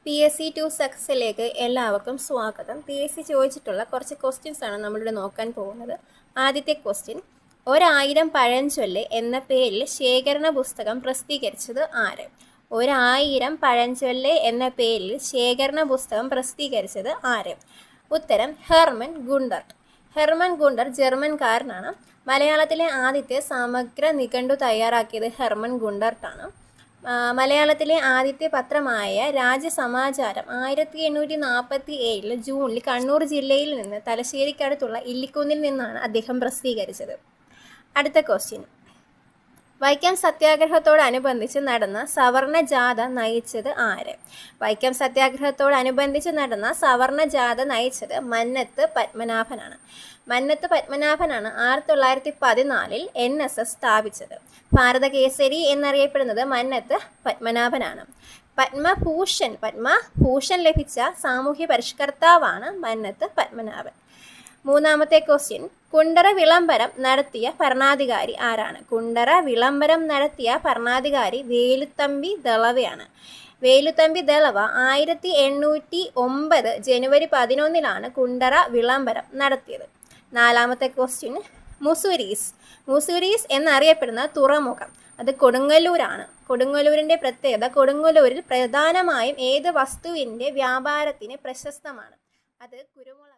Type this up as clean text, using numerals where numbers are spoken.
PSC2 സക്സസിലേക്ക് എല്ലാവർക്കും സ്വാഗതം. PSC ചോദിച്ചിട്ടുള്ള കുറച്ച് ക്വസ്റ്റ്യൻസ് ആണ് നമ്മളിവിടെ നോക്കാൻ പോകുന്നത്. ആദ്യത്തെ ക്വസ്റ്റ്യൻ, 1000 പഴഞ്ചൊല്ല് എന്ന പേരിൽ ശേഖരണ പുസ്തകം പ്രസിദ്ധീകരിച്ചത് ആര്? 1000 പഴഞ്ചൊല്ല് എന്ന പേരിൽ ശേഖരണ പുസ്തകം പ്രസിദ്ധീകരിച്ചത് ആര്? ഉത്തരം ഹെർമൻ ഗുണ്ടർട്ട്. ഹെർമൻ ഗുണ്ടർട്ട് ജർമ്മൻകാരനാണ്. മലയാളത്തിലെ ആദ്യത്തെ സമഗ്ര നിഘണ്ടു തയ്യാറാക്കിയത് ഹെർമൻ ഗുണ്ടർട്ടാണ്. മലയാളത്തിലെ ആദ്യത്തെ പത്രമായ രാജ്യസമാചാരം 1847 ജൂണിൽ കണ്ണൂർ ജില്ലയിൽ നിന്ന് തലശ്ശേരിക്കടുത്തുള്ള ഇല്ലിക്കുന്നിൽ നിന്നാണ് അദ്ദേഹം പ്രസിദ്ധീകരിച്ചത്. അടുത്ത ക്വസ്റ്റ്യൻ, വൈക്കം സത്യാഗ്രഹത്തോടനുബന്ധിച്ച് നടന്ന സവർണ ജാഥ നയിച്ചത് ആര്? വൈക്കം സത്യാഗ്രഹത്തോടനുബന്ധിച്ച് നടന്ന സവർണ ജാഥ നയിച്ചത് മന്നത്ത് പത്മനാഭനാണ്. മന്നത്ത് പത്മനാഭനാണ് 1914 NSS സ്ഥാപിച്ചത്. ഭാരതകേസരി എന്നറിയപ്പെടുന്നത് മന്നത്ത് പത്മനാഭനാണ്. പത്മഭൂഷൺ ലഭിച്ച സാമൂഹ്യ പരിഷ്കർത്താവാണ് മന്നത്ത് പത്മനാഭൻ. മൂന്നാമത്തെ ക്വസ്റ്റ്യൻ, കുണ്ടറ വിളംബരം നടത്തിയ ഭരണാധികാരി ആരാണ്? കുണ്ടറ വിളംബരം നടത്തിയ ഭരണാധികാരി വേലുത്തമ്പി ദളവയാണ്. വേലുത്തമ്പി ദളവ 1809 ജനുവരി 11 കുണ്ടറ വിളംബരം നടത്തിയത്. നാലാമത്തെ ക്വസ്റ്റ്യൻ, മുസൂരീസ് എന്നറിയപ്പെടുന്ന തുറമുഖം അത് കൊടുങ്ങല്ലൂരാണ്. കൊടുങ്ങല്ലൂരിൻ്റെ പ്രത്യേകത, കൊടുങ്ങല്ലൂരിൽ പ്രധാനമായും ഏത് വസ്തുവിൻ്റെ വ്യാപാരത്തിന് പ്രശസ്തമാണ്? അത് കുരുമുളക്